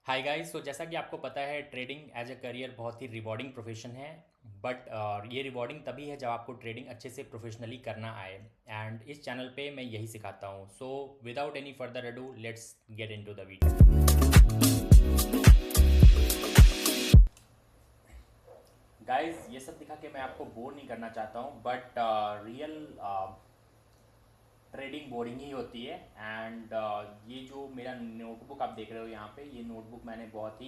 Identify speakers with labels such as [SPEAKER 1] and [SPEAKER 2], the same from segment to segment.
[SPEAKER 1] Hi guys. तो जैसा कि आपको पता है, ट्रेडिंग एज अ करियर बहुत ही रिवॉर्डिंग प्रोफेशन है। बट ये रिवॉर्डिंग तभी है जब आपको ट्रेडिंग अच्छे से प्रोफेशनली करना आए। एंड इस चैनल पे मैं यही सिखाता हूँ। So without any further ado, let's get into the video. Guys, ये सब दिखा के मैं आपको बोर नहीं करना चाहता हूँ, बट रियल ट्रेडिंग बोरिंग ही होती है। एंड ये जो मेरा नोटबुक आप देख रहे हो यहाँ पे, ये नोटबुक मैंने बहुत ही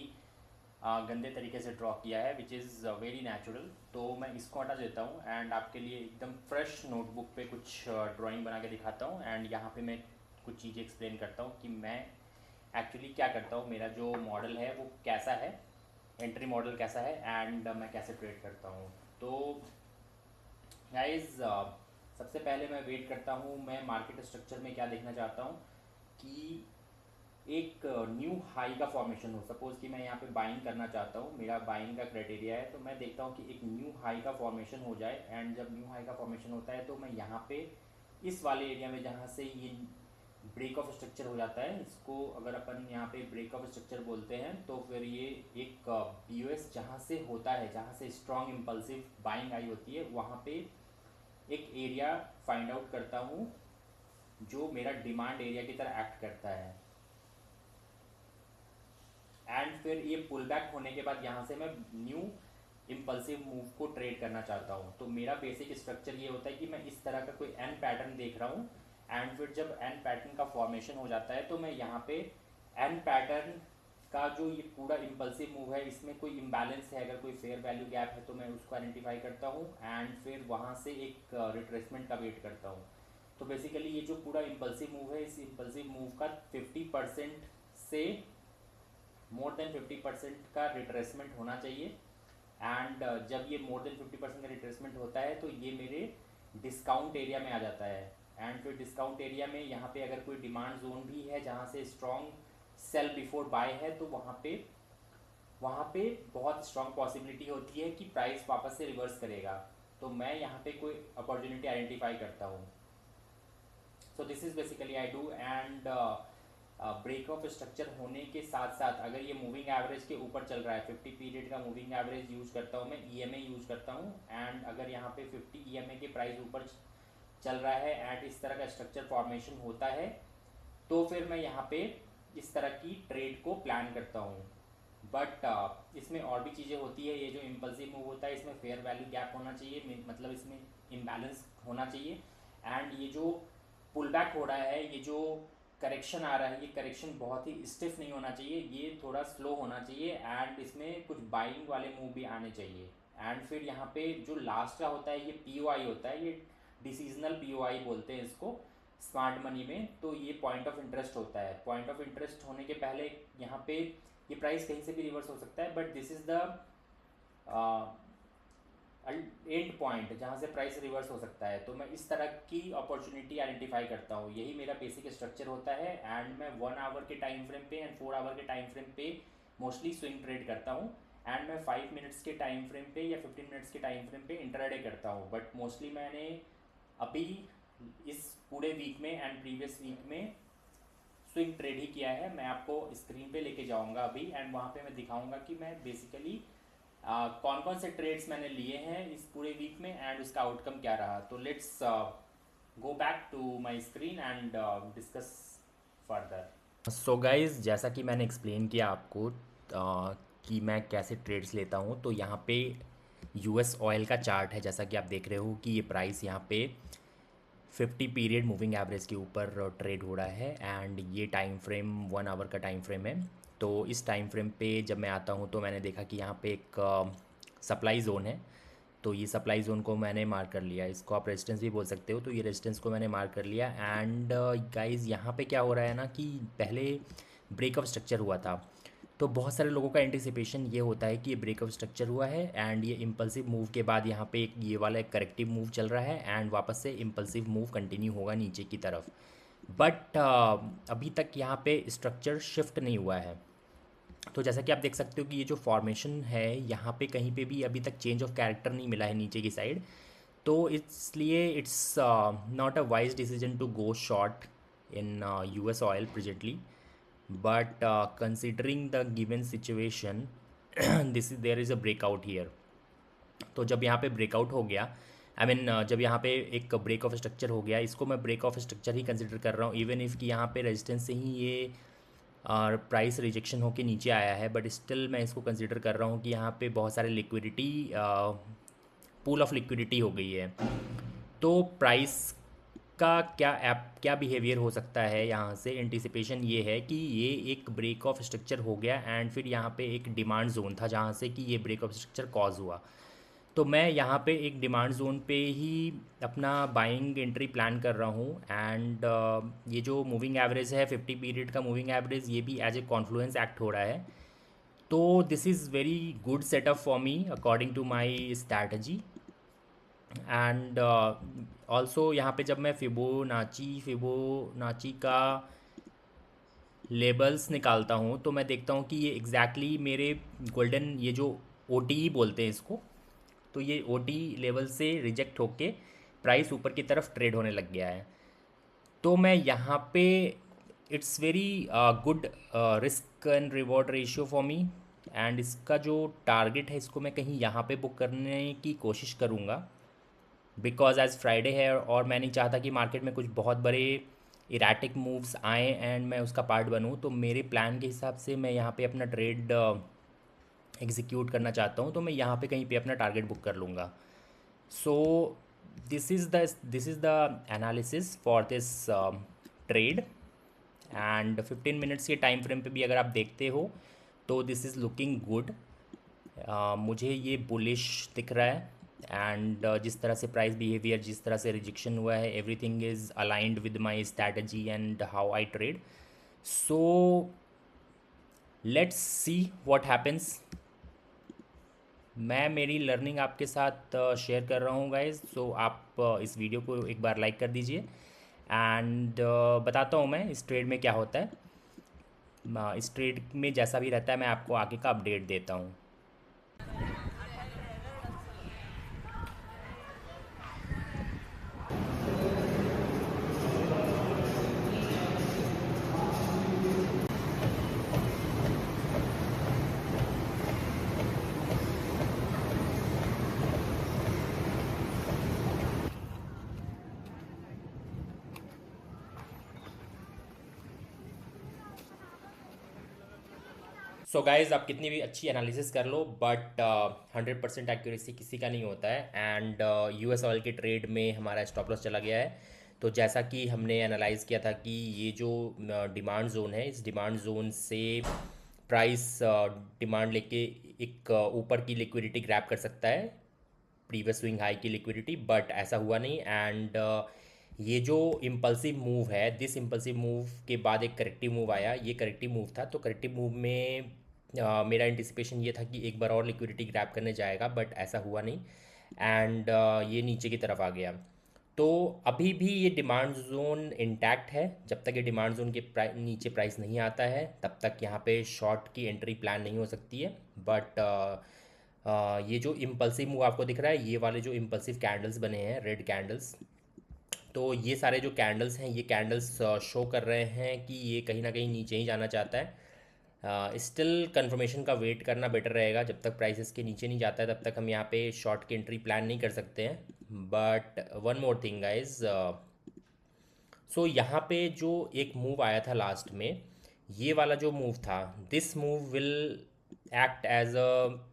[SPEAKER 1] गंदे तरीके से ड्रॉ किया है, विच इज़ वेरी नेचुरल। तो मैं इसको हटा देता हूँ एंड आपके लिए एकदम फ्रेश नोटबुक पे कुछ ड्राइंग बना के दिखाता हूँ। एंड यहाँ पे मैं कुछ चीज़ें एक्सप्लेन करता हूँ कि मैं एक्चुअली क्या करता हूँ, मेरा जो मॉडल है वो कैसा है, एंट्री मॉडल कैसा है, एंड मैं कैसे ट्रेड करता हूँ। तो गाइज, सबसे पहले मैं वेट करता हूँ, मैं मार्केट स्ट्रक्चर में क्या देखना चाहता हूँ कि एक न्यू हाई का फॉर्मेशन हो। सपोज कि मैं यहाँ पे बाइंग करना चाहता हूँ, मेरा बाइंग का क्राइटेरिया है, तो मैं देखता हूँ कि एक न्यू हाई का फॉर्मेशन हो जाए। एंड जब न्यू हाई का फॉर्मेशन होता है तो मैं यहाँ पे इस वाले एरिया में जहाँ से ये ब्रेक ऑफ स्ट्रक्चर हो जाता है, इसको अगर अपन यहाँ पे ब्रेक ऑफ स्ट्रक्चर बोलते हैं, तो फिर ये एक पीओएस जहाँ से होता है, जहाँ से स्ट्रॉन्ग इम्पल्सिव बाइंग आई होती है, वहाँ पे एक एरिया फाइंड आउट करता हूँ जो मेरा डिमांड एरिया की तरह एक्ट करता है। एंड फिर ये पुल बैक होने के बाद यहाँ से मैं न्यू इम्पल्सिव मूव को ट्रेड करना चाहता हूँ। तो मेरा बेसिक स्ट्रक्चर ये होता है कि मैं इस तरह का कोई एन पैटर्न देख रहा हूँ। एंड फिर जब एन पैटर्न का फॉर्मेशन हो जाता है तो मैं यहाँ पे एन पैटर्न का जो ये पूरा इम्पल्सिव मूव है, इसमें कोई इम्बैलेंस है, अगर कोई फेयर वैल्यू गैप है तो मैं उसको आइडेंटिफाई करता हूँ। एंड फिर वहाँ से एक रिट्रेसमेंट का वेट करता हूँ। तो बेसिकली ये जो पूरा इम्पल्सिव मूव है, इस इम्पल्सिव मूव का 50% से मोर देन 50% का रिट्रेसमेंट होना चाहिए। एंड जब ये मोर देन 50% का रिट्रेसमेंट होता है तो ये मेरे डिस्काउंट एरिया में आ जाता है। एंड फिर डिस्काउंट एरिया में यहाँ पे अगर कोई डिमांड जोन भी है जहाँ से स्ट्रॉन्ग सेल बिफोर बाय है, तो वहाँ पे बहुत स्ट्रॉन्ग पॉसिबिलिटी होती है कि प्राइस वापस से रिवर्स करेगा। तो मैं यहाँ पे कोई अपॉर्चुनिटी आइडेंटिफाई करता हूँ। So this is basically I do. And break of structure होने के साथ साथ अगर ये मूविंग एवरेज के ऊपर चल रहा है, 50 पीरियड का मूविंग एवरेज यूज़ करता हूँ मैं, ईएमए यूज़ करता हूँ। एंड अगर यहाँ पे 50 ईएमए के प्राइस ऊपर चल रहा है एंड इस तरह का स्ट्रक्चर फॉर्मेशन होता है, तो फिर मैं यहाँ पे इस तरह की ट्रेड को प्लान करता हूँ। बट इसमें और भी चीज़ें होती है। ये जो इम्पल्सिव मूव होता है, इसमें फेयर वैल्यू गैप होना चाहिए, मतलब इसमें इम्बैलेंस होना चाहिए। एंड ये जो पुल बैक हो रहा है, ये जो करेक्शन आ रहा है, ये करेक्शन बहुत ही स्टिफ नहीं होना चाहिए, ये थोड़ा स्लो होना चाहिए। एंड इसमें कुछ बाइंग वाले मूव भी आने चाहिए। एंड फिर यहाँ पे जो लास्ट का होता है, ये पीओआई होता है, ये डिसीजनल पीओआई बोलते हैं इसको स्मार्ट मनी में। तो ये पॉइंट ऑफ इंटरेस्ट होता है। पॉइंट ऑफ इंटरेस्ट होने के पहले यहाँ पे ये प्राइस कहीं से भी रिवर्स हो सकता है, but this is the end point जहाँ से प्राइस रिवर्स हो सकता है। तो मैं इस तरह की अपॉर्चुनिटी आइडेंटिफाई करता हूँ। यही मेरा बेसिक स्ट्रक्चर होता है। एंड मैं 1 आवर के टाइम फ्रेम पे एंड 4 आवर के टाइम फ्रेम पे मोस्टली स्विंग ट्रेड करता हूँ। एंड मैं 5 मिनट्स के टाइम फ्रेम पे या 15 मिनट्स के टाइम फ्रेम पे इंट्राडे करता हूँ। बट मोस्टली मैंने अभी इस पूरे वीक में एंड प्रीवियस वीक में स्विंग ट्रेड ही किया है। मैं आपको स्क्रीन पे लेके जाऊंगा अभी, एंड वहाँ पे मैं दिखाऊंगा कि मैं बेसिकली कौन कौन से ट्रेड्स मैंने लिए हैं इस पूरे वीक में एंड उसका आउटकम क्या रहा। तो let's go back to my screen and discuss further. So guys, जैसा कि मैंने एक्सप्लेन किया आपको कि मैं कैसे ट्रेड्स लेता हूँ, तो यहाँ पे यूएस ऑयल का चार्ट है। जैसा कि आप देख रहे हो कि ये प्राइस यहाँ पे 50 पीरियड मूविंग एवरेज के ऊपर ट्रेड हो रहा है। एंड ये टाइम फ्रेम 1 आवर का टाइम फ्रेम है। तो इस टाइम फ्रेम पे जब मैं आता हूँ तो मैंने देखा कि यहाँ पे एक सप्लाई ज़ोन है। तो ये सप्लाई ज़ोन को मैंने मार्क कर लिया, इसको आप रेजिस्टेंस भी बोल सकते हो। तो ये रेजिस्टेंस को मैंने मार्क कर लिया। एंड गाइस, यहाँ पे क्या हो रहा है ना कि पहले ब्रेकअप स्ट्रक्चर हुआ था, तो बहुत सारे लोगों का एंटिसिपेशन ये होता है कि ये ब्रेकअप स्ट्रक्चर हुआ है एंड ये इम्पल्सिव मूव के बाद यहाँ पे एक ये वाला एक करेक्टिव मूव चल रहा है एंड वापस से इम्पल्सिव मूव कंटिन्यू होगा नीचे की तरफ। बट अभी तक यहाँ पे स्ट्रक्चर शिफ्ट नहीं हुआ है। तो जैसा कि आप देख सकते हो कि ये जो फॉर्मेशन है, यहाँ पे कहीं पे भी अभी तक चेंज ऑफ कैरेक्टर नहीं मिला है नीचे की साइड। तो इसलिए it's not a wise decision to go short in US oil presently. but considering the given situation this is there is a breakout here. तो जब यहाँ पे ब्रेकआउट हो गया, आई I मीन जब यहाँ पे एक ब्रेक ऑफ स्ट्रक्चर हो गया, इसको मैं ब्रेक ऑफ स्ट्रक्चर ही कंसिडर कर रहा हूँ, इवन इफ़ कि यहाँ पे रेजिस्टेंस से ही ये प्राइस रिजेक्शन होके नीचे आया है, बट स्टिल मैं इसको कंसिडर कर रहा हूँ कि यहाँ पे बहुत सारे लिक्विडिटी, पूल ऑफ लिक्विडिटी हो गई है। तो प्राइस का क्या बिहेवियर हो सकता है यहाँ से, एंटिसिपेशन ये है कि ये एक ब्रेक ऑफ स्ट्रक्चर हो गया एंड फिर यहाँ पे एक डिमांड जोन था जहाँ से कि ये ब्रेक ऑफ स्ट्रक्चर कॉज हुआ। तो मैं यहाँ पे एक डिमांड जोन पे ही अपना बाइंग एंट्री प्लान कर रहा हूँ एंड ये जो मूविंग एवरेज है 50 पीरियड का मूविंग एवरेज, ये भी एज ए कॉन्फ्लुएंस एक्ट हो रहा है। तो this is very good setup for me according to my strategy. And also यहाँ पे जब मैं फिबोनाची का लेबल्स निकालता हूँ तो मैं देखता हूँ कि ये एग्जैक्टली मेरे गोल्डन, ये जो ओ बोलते हैं इसको, तो ये ओ लेवल से रिजेक्ट होके प्राइस ऊपर की तरफ ट्रेड होने लग गया है। तो मैं यहाँ पे it's very good risk and reward ratio for me, and इसका जो टारगेट है इसको मैं कहीं यहाँ पे बुक करने की कोशिश करूँगा, बिकॉज आज फ्राइडे है और मैं नहीं चाहता कि मार्केट में कुछ बहुत बड़े इराटिक मूव्स आए एंड मैं उसका पार्ट बनूँ। तो मेरे प्लान के हिसाब से मैं यहाँ पे अपना ट्रेड एग्जीक्यूट करना चाहता हूँ, तो मैं यहाँ पे कहीं पे अपना टारगेट बुक कर लूँगा। सो this is the analysis for this trade. And 15 minutes के टाइम फ्रेम पे भी अगर आप देखते हो तो दिस इज़ लुकिंग गुड। मुझे ये बुलिश दिख रहा है एंड जिस तरह से प्राइस बिहेवियर, जिस तरह से रिजेक्शन हुआ है, everything is aligned with my strategy and how I trade. So let's see what happens. मैं मेरी लर्निंग आपके साथ शेयर कर रहा हूँ गाइज, सो आप इस वीडियो को एक बार लाइक कर दीजिए एंड बताता हूँ मैं इस ट्रेड में क्या होता है। इस ट्रेड में जैसा भी रहता है मैं आपको आगे का अपडेट देता हूँ। सो गाइज, आप कितनी भी अच्छी एनालिसिस कर लो बट 100% एक्यूरेसी किसी का नहीं होता है। एंड यूएस ऑयल के ट्रेड में हमारा स्टॉप लॉस चला गया है। तो जैसा कि हमने एनालाइज किया था कि ये जो डिमांड जोन है, इस डिमांड जोन से प्राइस डिमांड लेके एक ऊपर की लिक्विडिटी ग्रैब कर सकता है, प्रीवियस स्विंग हाई की लिक्विडिटी, बट ऐसा हुआ नहीं। एंड ये जो इम्पल्सिव मूव है, दिस इम्पल्सिव मूव के बाद एक करेक्टिव मूव आया, ये करेक्टिव मूव था। तो करेक्टिव मूव में मेरा एंटिसिपेशन ये था कि एक बार और लिक्विडिटी ग्रैब करने जाएगा, बट ऐसा हुआ नहीं एंड ये नीचे की तरफ आ गया। तो अभी भी ये डिमांड जोन इंटैक्ट है। जब तक ये डिमांड जोन के नीचे प्राइस नहीं आता है तब तक यहाँ पे शॉर्ट की एंट्री प्लान नहीं हो सकती है। बट ये जो इम्पल्सिव मूव आपको दिख रहा है, ये वाले जो इम्पल्सिव कैंडल्स बने हैं, रेड कैंडल्स, तो ये सारे जो कैंडल्स हैं, ये कैंडल्स शो कर रहे हैं कि ये कहीं ना कहीं नीचे ही जाना चाहता है। स्टिल कंफर्मेशन का वेट करना बेटर रहेगा। जब तक प्राइसेस के नीचे नहीं जाता है तब तक हम यहाँ पे शॉर्ट की एंट्री प्लान नहीं कर सकते हैं। But one more thing guys, so यहाँ पे जो एक मूव आया था लास्ट में, ये वाला जो मूव था, this move will act as a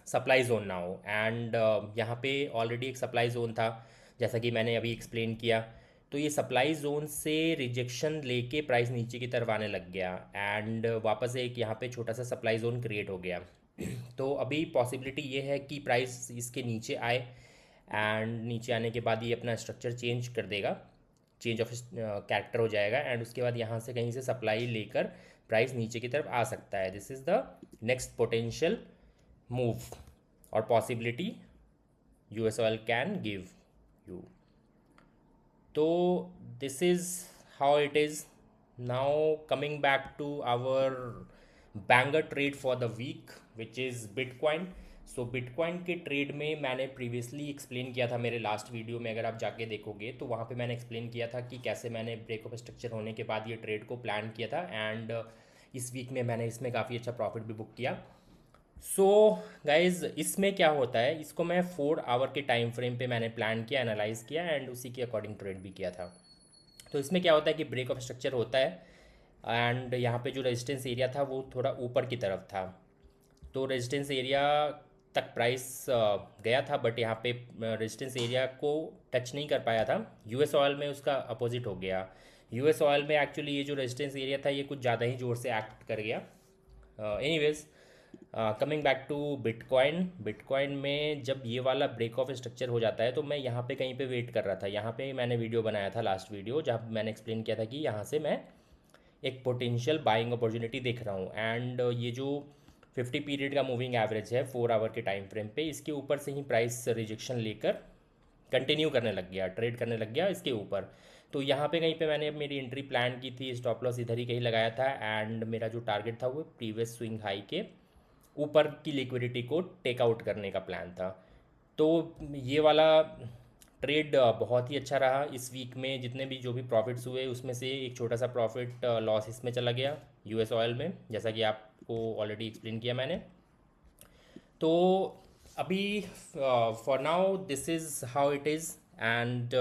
[SPEAKER 1] supply zone now. And यहाँ पे ऑलरेडी एक सप्लाई जोन था जैसा कि मैंने अभी एक्सप्लेन किया। तो ये सप्लाई जोन से रिजेक्शन लेके प्राइस नीचे की तरफ आने लग गया एंड वापस एक यहाँ पे छोटा सा सप्लाई जोन क्रिएट हो गया। तो अभी पॉसिबिलिटी ये है कि प्राइस इसके नीचे आए एंड नीचे आने के बाद ये अपना स्ट्रक्चर चेंज कर देगा, चेंज ऑफ कैरेक्टर हो जाएगा एंड उसके बाद यहाँ से कहीं से सप्लाई लेकर प्राइस नीचे की तरफ आ सकता है। This is the next potential move or possibility US oil can give you. So this is how it is. Now coming back to our banger trade for the week, which is Bitcoin. So bitcoin के trade में मैंने previously explain किया था मेरे last video में, अगर आप जाके देखोगे तो वहाँ पे मैंने एक्सप्लेन किया था कि कैसे मैंने ब्रेक ऑफ स्ट्रक्चर होने के बाद ये ट्रेड को प्लान किया था, एंड इस वीक में मैंने इसमें काफ़ी अच्छा प्रॉफिट भी बुक किया। सो गाइज इसमें क्या होता है, इसको मैं 4 आवर के टाइम फ्रेम पे मैंने प्लान किया, एनालाइज किया, एंड उसी के अकॉर्डिंग ट्रेड भी किया था। तो इसमें क्या होता है कि ब्रेक ऑफ स्ट्रक्चर होता है, एंड यहाँ पे जो रेजिस्टेंस एरिया था वो थोड़ा ऊपर की तरफ था। तो रेजिस्टेंस एरिया तक प्राइस गया था, बट यहाँ पे रेजिस्टेंस एरिया को टच नहीं कर पाया था। यूएस ऑयल में उसका अपोजिट हो गया। यूएस ऑयल में एक्चुअली ये जो रेजिस्टेंस एरिया था ये कुछ ज़्यादा ही ज़ोर से एक्ट कर गया। Anyways, coming back to Bitcoin. Bitcoin में जब ये वाला ब्रेक ऑफ स्ट्रक्चर हो जाता है तो मैं यहाँ पे कहीं पे वेट कर रहा था। यहाँ पे मैंने वीडियो बनाया था, लास्ट वीडियो, जहाँ मैंने एक्सप्लेन किया था कि यहाँ से मैं एक पोटेंशियल बाइंग अपॉर्चुनिटी देख रहा हूँ, एंड ये जो 50 पीरियड का मूविंग एवरेज है 4 आवर के टाइम फ्रेम पे, इसके ऊपर से ही प्राइस रिजेक्शन लेकर कंटिन्यू करने लग गया, ट्रेड करने लग गया इसके ऊपर। तो यहाँ पे कहीं पे मैंने मेरी एंट्री प्लान की थी, स्टॉप लॉस इधर ही कहीं लगाया था, एंड मेरा जो टारगेट था वो प्रीवियस स्विंग हाई के ऊपर की लिक्विडिटी को टेक आउट करने का प्लान था। तो ये वाला ट्रेड बहुत ही अच्छा रहा। इस वीक में जितने भी जो भी प्रॉफिट्स हुए उसमें से एक छोटा सा प्रॉफिट लॉस इसमें चला गया यूएस ऑयल में, जैसा कि आपको ऑलरेडी एक्सप्लेन किया मैंने। तो अभी for now this is how it is, and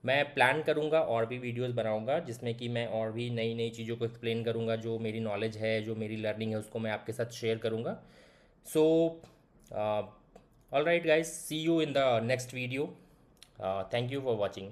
[SPEAKER 1] मैं प्लान करूँगा और भी वीडियोस बनाऊँगा जिसमें कि मैं और भी नई नई चीज़ों को एक्सप्लेन करूँगा, जो मेरी नॉलेज है, जो मेरी लर्निंग है, उसको मैं आपके साथ शेयर करूँगा। So all right guys, see you in the next video. Thank you for watching.